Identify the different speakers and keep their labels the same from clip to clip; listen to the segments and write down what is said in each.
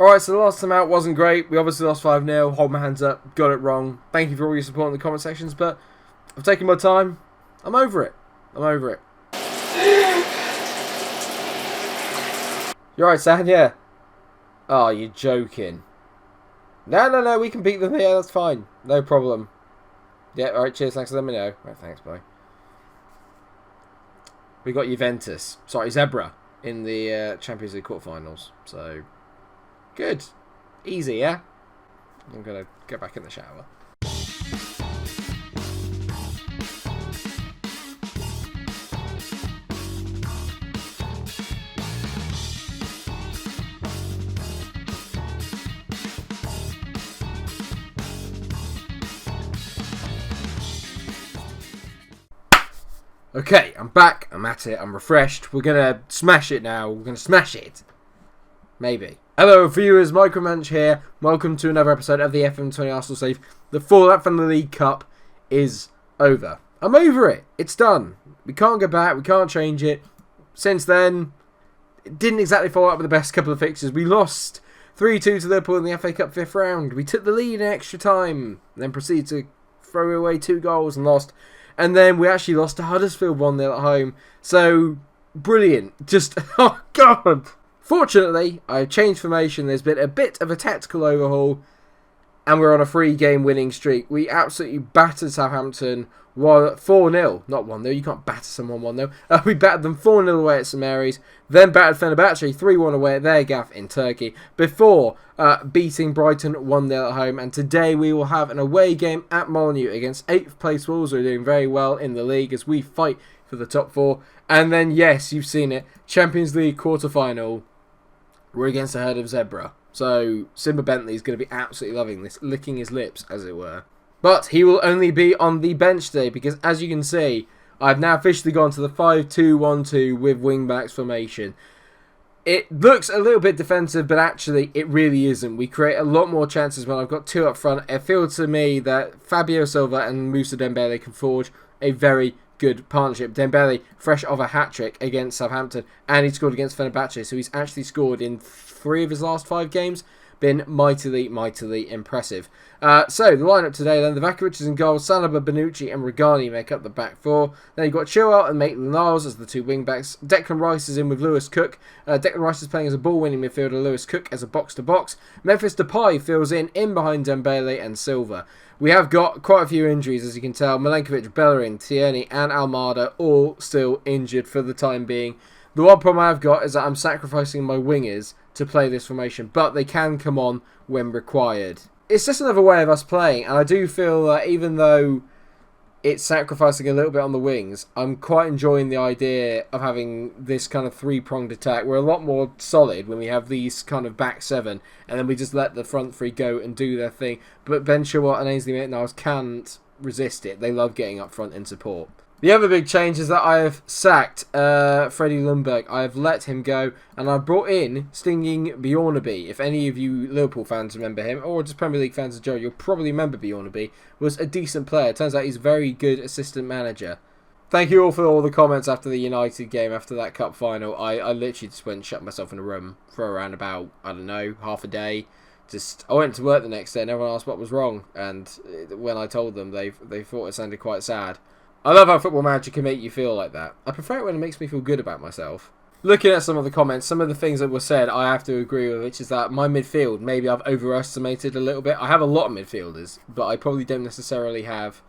Speaker 1: Alright, so the last time out wasn't great. We obviously lost 5-0. Hold my hands up. Got it wrong. Thank you for all your support in the comment sections, but I've taken my time. I'm over it. You alright, Sam? Yeah. Oh, you're joking. No, we can beat them here. That's fine. No problem. Yeah, alright, cheers. Thanks for letting me know. Right, thanks, bye. We got Juventus. Sorry, Zebra in the Champions League quarterfinals. So, good. Easy, yeah? I'm going to go back in the shower. Okay, I'm back, I'm at it, I'm refreshed. We're going to smash it now. We're going to smash it. Maybe. Hello viewers, Munch here. Welcome to another episode of the FM20 Arsenal Save. The fallout from the League Cup is over. I'm over it. It's done. We can't go back, we can't change it. Since then, it didn't exactly fall out with the best couple of fixtures. We lost 3-2 to Liverpool in the FA Cup 5th round. We took the lead in extra time, then proceeded to throw away 2 goals and lost. And then we actually lost to Huddersfield 1-0 at home. So, brilliant. Just, oh God. Fortunately, I've changed formation. There's been a bit of a tactical overhaul. And we're on a 3-game winning streak. We absolutely battered Southampton 4-0. Not 1-0. You can't batter someone 1-0. We battered them 4-0 away at St Mary's. Then battered Fenerbahce 3-1 away at their gaff in Turkey. Before beating Brighton 1-0 at home. And today we will have an away game at Molineux against 8th place Wolves, who are doing very well in the league as we fight for the top 4. And then, yes, you've seen it. Champions League quarter-final. We're against a herd of Zebra. So, Simba Bentley's going to be absolutely loving this, licking his lips, as it were. But he will only be on the bench today because, as you can see, I've now officially gone to the 5-2-1-2 with wing-backs formation. It looks a little bit defensive, but actually it really isn't. We create a lot more chances when I've got 2 up front. It feels to me that Fabio Silva and Moussa Dembele can forge a very good partnership. Dembele, fresh off a hat-trick against Southampton, and he scored against Fenerbahce, so he's actually scored in 3 of his last 5 games. Been mightily impressive. So, the lineup today then, the Vakovic is in goal, Saliba, Bonucci and Rugani make up the back 4. Then you've got Chilwell and Maitland-Niles as the 2 wing-backs. Declan Rice is in with Lewis Cook. Declan Rice is playing as a ball-winning midfielder, Lewis Cook as a box-to-box. Memphis Depay fills in behind Dembele and Silva. We have got quite a few injuries, as you can tell. Milenkovic, Bellerin, Tierney and Almada all still injured for the time being. The one problem I've got is that I'm sacrificing my wingers to play this formation, but they can come on when required. It's just another way of us playing, and I do feel that even though it's sacrificing a little bit on the wings, I'm quite enjoying the idea of having this kind of 3-pronged attack. We're a lot more solid when we have these kind of back 7, and then we just let the front 3 go and do their thing. But Ben Chilwell and Ainsley Maitland-Niles can't resist it. They love getting up front in support. The other big change is that I have sacked Freddie Ljungberg. I have let him go, and I've brought in Stinging Bjornaby. If any of you Liverpool fans remember him, or just Premier League fans as Joe, you'll probably remember Bjornaby. Was a decent player. Turns out he's a very good assistant manager. Thank you all for all the comments after the United game, after that cup final. I literally just went and shut myself in a room for around about, I don't know, half a day. I went to work the next day and everyone asked what was wrong, and when I told them, they thought it sounded quite sad. I love how Football Manager can make you feel like that. I prefer it when it makes me feel good about myself. Looking at some of the comments, some of the things that were said, I have to agree with, which is that my midfield, maybe I've overestimated a little bit. I have a lot of midfielders, but I probably don't necessarily have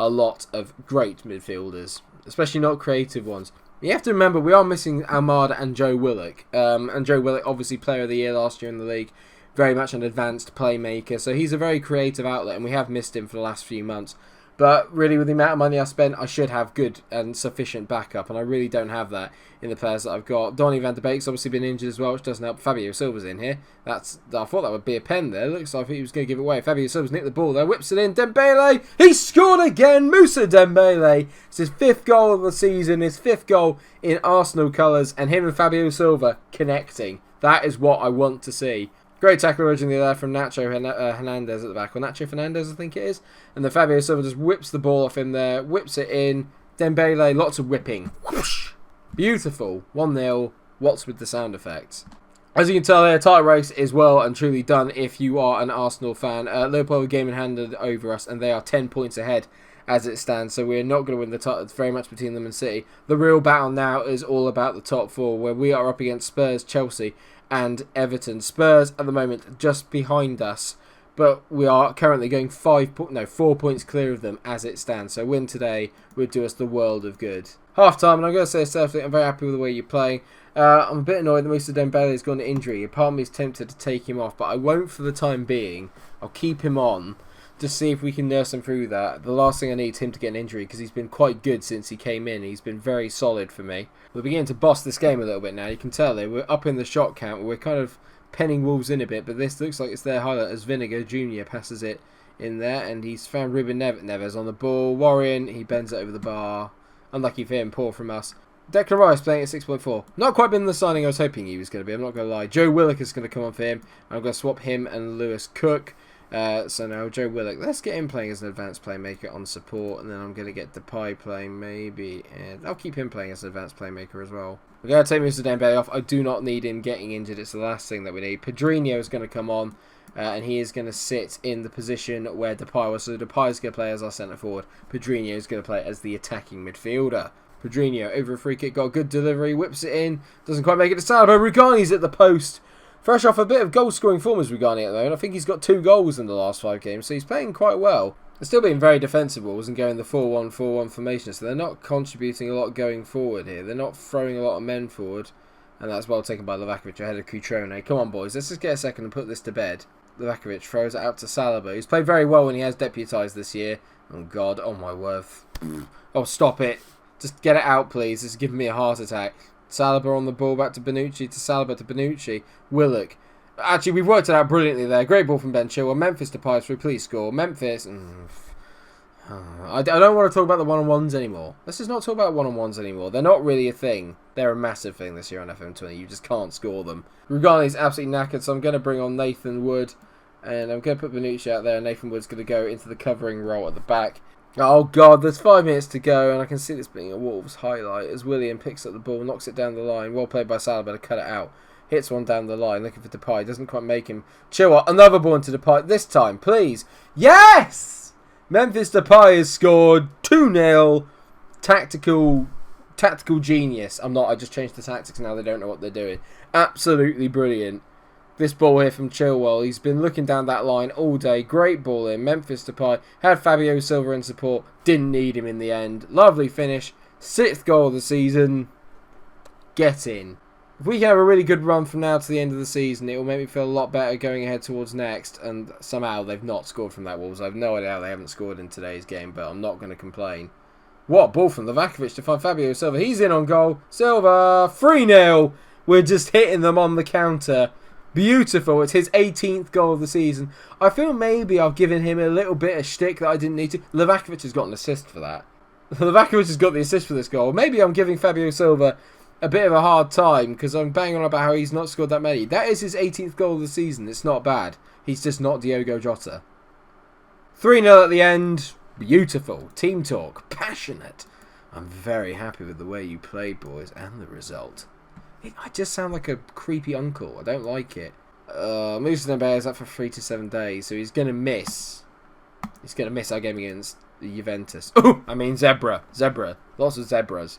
Speaker 1: a lot of great midfielders, especially not creative ones. You have to remember, we are missing Almada and Joe Willock. And Joe Willock, obviously Player of the Year last year in the league, very much an advanced playmaker, so he's a very creative outlet, and we have missed him for the last few months. But really, with the amount of money I spent, I should have good and sufficient backup, and I really don't have that in the players that I've got. Donny van der Beek's obviously been injured as well, which doesn't help. Fabio Silva's in here. I thought that would be a pen there. Looks like he was going to give it away. Fabio Silva's nicked the ball there, whips it in. Dembele, he scored again. Moussa Dembele. It's his 5th goal of the season, his 5th goal in Arsenal colours, and him and Fabio Silva connecting. That is what I want to see. Great tackle originally there from Nacho Hernandez at the back. Or Nacho Fernandez, I think it is. And then Fabio Silva just whips the ball off him there. Whips it in. Dembele, lots of whipping. Whoosh. Beautiful. 1-0. What's with the sound effects? As you can tell there, title race is well and truly done if you are an Arsenal fan. Liverpool have a game in hand over us, and they are 10 points ahead as it stands, so we're not going to win the title. It's very much between them and City. The real battle now is all about the top four, where we are up against Spurs, Chelsea and Everton. Spurs at the moment just behind us, but we are currently going 4 points clear of them as it stands. So win today would do us the world of good. Half time, and I'm going to say selfishly, I'm very happy with the way you're playing. I'm a bit annoyed that Moussa Dembele has gone to injury. Part of me is tempted to take him off, but I won't for the time being. I'll keep him on to see if we can nurse him through that. The last thing I need is him to get an injury, because he's been quite good since he came in. He's been very solid for me. We're beginning to boss this game a little bit now. You can tell we're up in the shot count. We're kind of penning Wolves in a bit, but this looks like it's their highlight as Vinegar Jr. passes it in there, and he's found Ruben Neves on the ball. Warren, he bends it over the bar. Unlucky for him, poor from us. Declan Rice playing at 6.4. Not quite been the signing I was hoping he was going to be, I'm not going to lie. Joe Willock is going to come on for him. I'm going to swap him and Lewis Cook. So now Joe Willock, let's get him playing as an advanced playmaker on support, and then I'm going to get Depay playing maybe, and I'll keep him playing as an advanced playmaker as well. We're going to take Mr. Dembele off. I do not need him getting injured. It's the last thing that we need. Pedrinho is going to come on, and he is going to sit in the position where Depay was. So Depay is going to play as our centre forward. Pedrinho is going to play as the attacking midfielder. Pedrinho over a free kick, got a good delivery, whips it in, doesn't quite make it to Salvo. Rugani's at the post. Fresh off a bit of goal-scoring form as Rugani at the moment. I think he's got 2 goals in the last 5 games, so he's playing quite well. They're still being very defensive, and going the 4-1-4-1 formation, so they're not contributing a lot going forward here. They're not throwing a lot of men forward, and that's well taken by Livakovic ahead of Cutrone. Come on, boys, let's just get a second and put this to bed. Livakovic throws it out to Saliba, who's played very well when he has deputised this year. Oh, God, oh my word. Oh, stop it. Just get it out, please. This is giving me a heart attack. Saliba on the ball, back to Bonucci, to Saliba, to Bonucci. Willock. Actually, we've worked it out brilliantly there. Great ball from Ben Chilwell. Memphis to Pies through. Please score. Memphis. I don't want to talk about the one-on-ones anymore. Let's just not talk about one-on-ones anymore. They're not really a thing. They're a massive thing this year on FM20. You just can't score them. Rugani's absolutely knackered, so I'm going to bring on Nathan Wood. And I'm going to put Bonucci out there. And Nathan Wood's going to go into the covering role at the back. Oh, God, there's 5 minutes to go, and I can see this being a Wolves highlight as William picks up the ball, knocks it down the line. Well played by Saliba to cut it out. Hits one down the line, looking for Depay. Doesn't quite make him. Chilwell, another ball into Depay. This time, please. Yes! Memphis Depay has scored 2-0. Tactical genius. I just changed the tactics now. They don't know what they're doing. Absolutely brilliant. This ball here from Chilwell. He's been looking down that line all day. Great ball in. Memphis Depay had Fabio Silva in support. Didn't need him in the end. Lovely finish. 6th goal of the season. Get in. If we can have a really good run from now to the end of the season, it will make me feel a lot better going ahead towards next. And somehow they've not scored from that Wolves. I have no idea how they haven't scored in today's game, but I'm not going to complain. What ball from Livakovic to find Fabio Silva. He's in on goal. Silva, 3-0. We're just hitting them on the counter. Beautiful. It's his 18th goal of the season. I feel maybe I've given him a little bit of shtick that I didn't need to. Livakovic has got an assist for that. Livakovic has got the assist for this goal. Maybe I'm giving Fabio Silva a bit of a hard time because I'm banging on about how he's not scored that many. That is his 18th goal of the season. It's not bad. He's just not Diogo Jota. 3-0 at the end. Beautiful. Team talk. Passionate. I'm very happy with the way you played, boys, and the result. I just sound like a creepy uncle. I don't like it. Moussa Dembele is up for 3 to 7 days, so he's going to miss. He's going to miss our game against Juventus. I mean zebra. Zebra. Lots of zebras.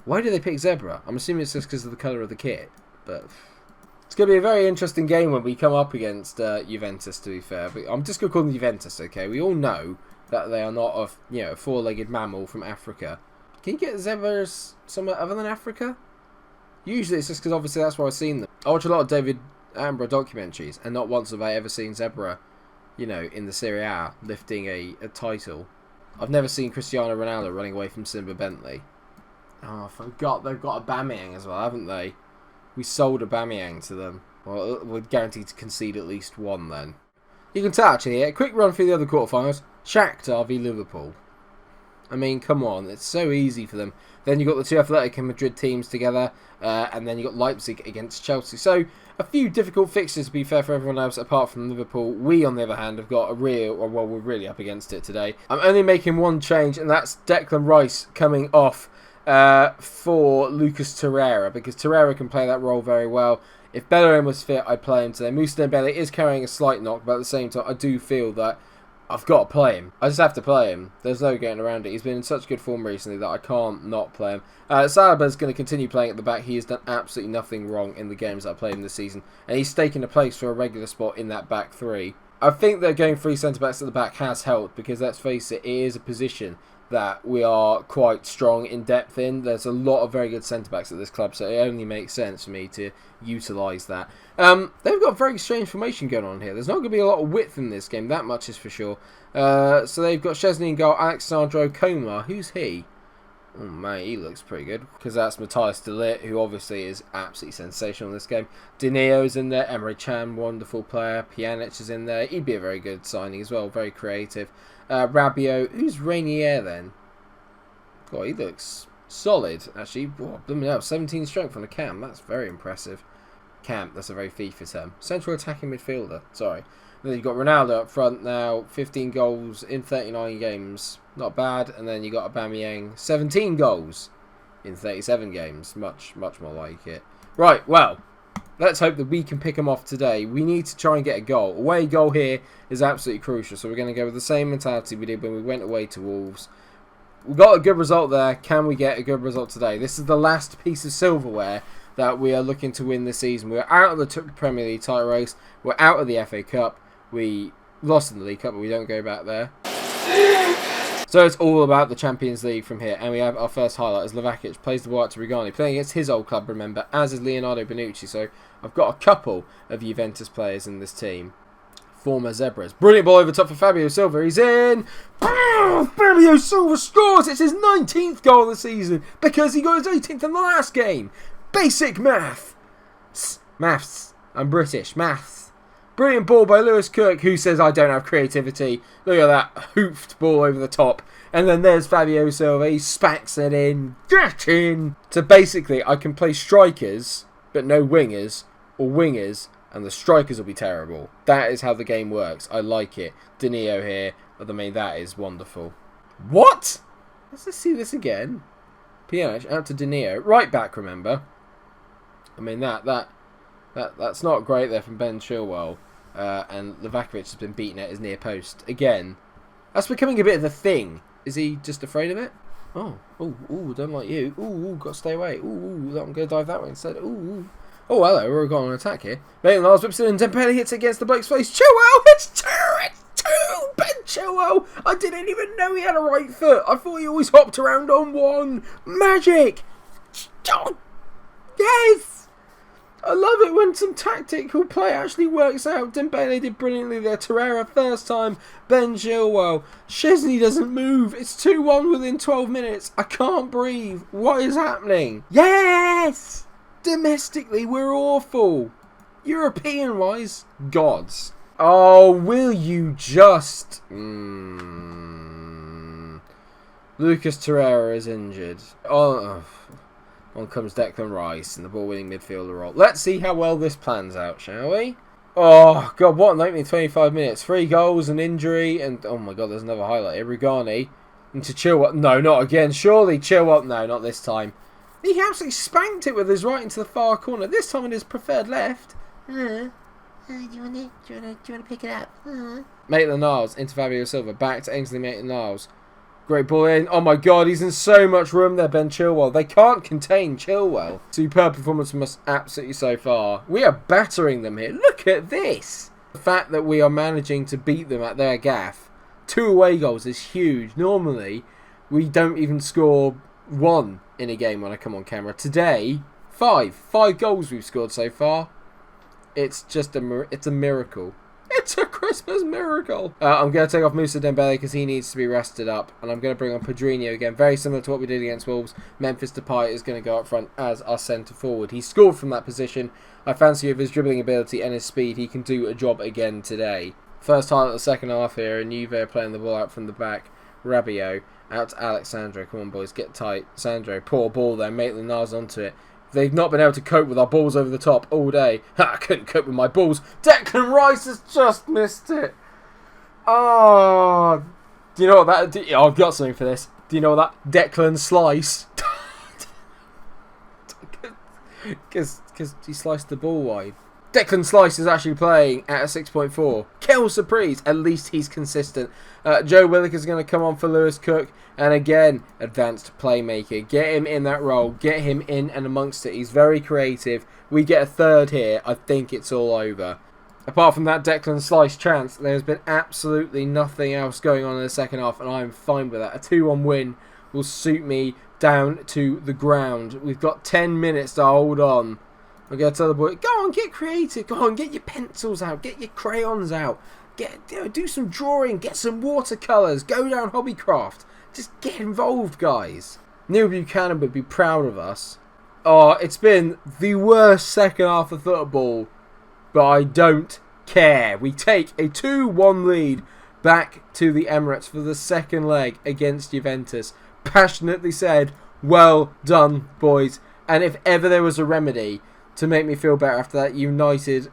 Speaker 1: Why do they pick zebra? I'm assuming it's just because of the colour of the kit. But it's going to be a very interesting game when we come up against Juventus, to be fair. But I'm just going to call them Juventus, okay? We all know that they are not a four-legged mammal from Africa. Can you get zebras somewhere other than Africa? Usually it's just because obviously that's where I've seen them. I watch a lot of David Attenborough documentaries, and not once have I ever seen zebra, in the Serie A lifting a title. I've never seen Cristiano Ronaldo running away from Simba Bentley. Oh, I forgot they've got a Aubameyang as well, haven't they? We sold a Aubameyang to them. Well, we're guaranteed to concede at least one then. You can tell actually here, quick run through the other quarterfinals. Shakhtar v Liverpool. I mean, come on, it's so easy for them. Then you've got the 2 Athletic and Madrid teams together, and then you've got Leipzig against Chelsea. So, a few difficult fixtures to be fair for everyone else apart from Liverpool. We, on the other hand, have got we're really up against it today. I'm only making one change, and that's Declan Rice coming off for Lucas Torreira, because Torreira can play that role very well. If Bellerin was fit, I'd play him today. Moussa Dembele is carrying a slight knock, but at the same time, I do feel that I've got to play him. I just have to play him. There's no getting around it. He's been in such good form recently that I can't not play him. Saliba's going to continue playing at the back. He has done absolutely nothing wrong in the games that I played him this season, and he's taken a place for a regular spot in that back three. I think that going 3 centre-backs at the back has helped because, let's face it, it is a position that we are quite strong in depth in. There's a lot of very good centre-backs at this club, so it only makes sense for me to utilise that. They've got a very strange formation going on here. There's not going to be a lot of width in this game, that much is for sure. So they've got Szczesny in goal, Alexandro Komar. Who's he? Oh man, he looks pretty good, because that's Matthias de Ligt, who obviously is absolutely sensational in this game. Dineo's in there, Emre Can, wonderful player. Pjanic is in there. He'd be a very good signing as well, very creative. Rabiot, who's Rainier then? God, he looks solid, actually. Oh, blooming hell, 17 strength on a cam, that's very impressive. Camp, that's a very FIFA term. Central attacking midfielder, sorry. And then you've got Ronaldo up front now, 15 goals in 39 games, not bad. And then you got Aubameyang, 17 goals in 37 games, much more like it. Right, well, let's hope that we can pick them off today. We need to try and get a goal. Away goal here is absolutely crucial. So we're going to go with the same mentality we did when we went away to Wolves. We got a good result there. Can we get a good result today? This is the last piece of silverware that we are looking to win this season. We're out of the Premier League title race. We're out of the FA Cup. We lost in the League Cup, but we don't go back there. So it's all about the Champions League from here. And we have our first highlight as Livakovic plays the ball out to Rugani, playing against his old club, remember, as is Leonardo Bonucci. So I've got a couple of Juventus players in this team. Former Zebras. Brilliant ball over top for Fabio Silva. He's in. Fabio Silva scores. It's his 19th goal of the season because he got his 18th in the last game. Basic math. Maths. I'm British. Maths. Brilliant ball by Lewis Kirk, who says I don't have creativity. Look at that hoofed ball over the top. And then there's Fabio Silva. He smacks it in. Get in! So basically, I can play strikers, but no wingers, or wingers, and the strikers will be terrible. That is how the game works. I like it. Dineo here. I mean, that is wonderful. What? Let's just see this again. Pjanic out to Dineo. Right back, remember. I mean, that's not great there from Ben Chilwell. And Livakovic has been beaten at his near post. Again, that's becoming a bit of a thing. Is he just afraid of it? Oh, don't like you. Got to stay away. I'm going to dive that way instead. Oh, hello, we're going on an attack here. Maitland-Niles whips it in, Dembele hits it against the bloke's face. Chilwell, it's two! Ben Chilwell! I didn't even know he had a right foot. I thought he always hopped around on one. Magic! Yes! I love it when some tactical play actually works out. Dembele did brilliantly there. Torreira first time. Ben Chilwell. Szczesny doesn't move. It's 2-1 within 12 minutes. I can't breathe. What is happening? Yes! Domestically, we're awful. European-wise, gods. Oh, will you just... Lucas Torreira is injured. On comes Declan Rice and the ball-winning midfielder role. Let's see how well this plans out, shall we? Oh, God, what an opening 25 minutes. 3 goals, an injury, and... Oh, my God, there's another highlight here. Rugani into Chilwell. No, not again. Surely Chilwell... No, not this time. He absolutely spanked it with his right into the far corner. This time in his preferred left. Do you want to pick it up? Maitland-Niles into Fabio Silva. Back to Ainsley Maitland-Niles. Great ball in. Oh my God, he's in so much room there, Ben Chilwell. They can't contain Chilwell. Superb performance from us absolutely so far. We are battering them here. Look at this. The fact that we are managing to beat them at their gaff. 2 away goals is huge. Normally, we don't even score 1 in a game when I come on camera. Today, 5. 5 goals we've scored so far. It's just a miracle. It's a Christmas miracle. I'm going to take off Moussa Dembele because he needs to be rested up. And I'm going to bring on Pedrinho again. Very similar to what we did against Wolves. Memphis Depay is going to go up front as our centre forward. He scored from that position. I fancy with his dribbling ability and his speed, he can do a job again today. First highlight of the second half here. And Juve are playing the ball out from the back. Rabiot out to Alexandro. Come on, boys. Get tight. Sandro. Poor ball there. Maitland-Niles onto it. They've not been able to cope with our balls over the top all day. I couldn't cope with my balls. Declan Rice has just missed it. Oh, do you know what that... I've got something for this. Do you know what that... Declan Slice. Because he sliced the ball wide. Declan Slice is actually playing at a 6.4. Kel Surprise, at least he's consistent. Joe Willock is going to come on for Lewis Cook. And again, advanced playmaker. Get him in that role. Get him in and amongst it. He's very creative. We get a third here. I think it's all over. Apart from that Declan Slice chance, there's been absolutely nothing else going on in the second half. And I'm fine with that. A 2-1 win will suit me down to the ground. We've got 10 minutes to hold on. I'm going to tell the boy, go on, get creative. Go on, get your pencils out. Get your crayons out. Do some drawing. Get some watercolours. Go down Hobbycraft. Just get involved, guys. Neil Buchanan would be proud of us. Oh, it's been the worst second half of football, but I don't care. We take a 2-1 lead back to the Emirates for the second leg against Juventus. Passionately said, well done, boys. And if ever there was a remedy to make me feel better after that United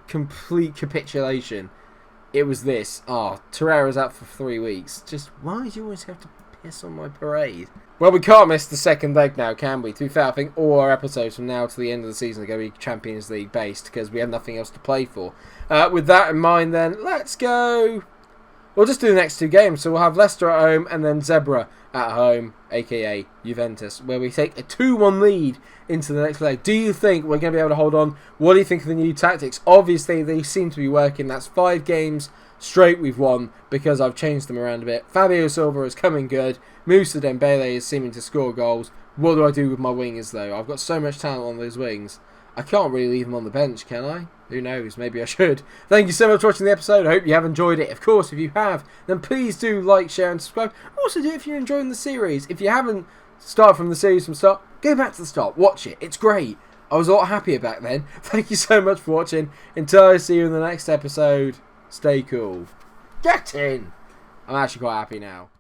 Speaker 1: complete capitulation, it was this. Oh, Torreira's out for 3 weeks. Just, why do you always have to piss on my parade? Well, we can't miss the second leg now, can we? To be fair, I think all our episodes from now to the end of the season are going to be Champions League based because we have nothing else to play for. With that in mind then, let's go. We'll just do the next 2 games. So we'll have Leicester at home and then Zebra at home, aka Juventus, where we take a 2-1 lead into the next leg. Do you think we're going to be able to hold on? What do you think of the new tactics? Obviously, they seem to be working. That's 5 games straight we've won because I've changed them around a bit. Fabio Silva is coming good. Moussa Dembele is seeming to score goals. What do I do with my wingers, though? I've got so much talent on those wings. I can't really leave them on the bench, can I? Who knows? Maybe I should. Thank you so much for watching the episode. I hope you have enjoyed it. Of course, if you have, then please do like, share and subscribe. Also do it if you're enjoying the series. If you haven't started from the series from start, go back to the start. Watch it. It's great. I was a lot happier back then. Thank you so much for watching. Until I see you in the next episode, stay cool. Get in! I'm actually quite happy now.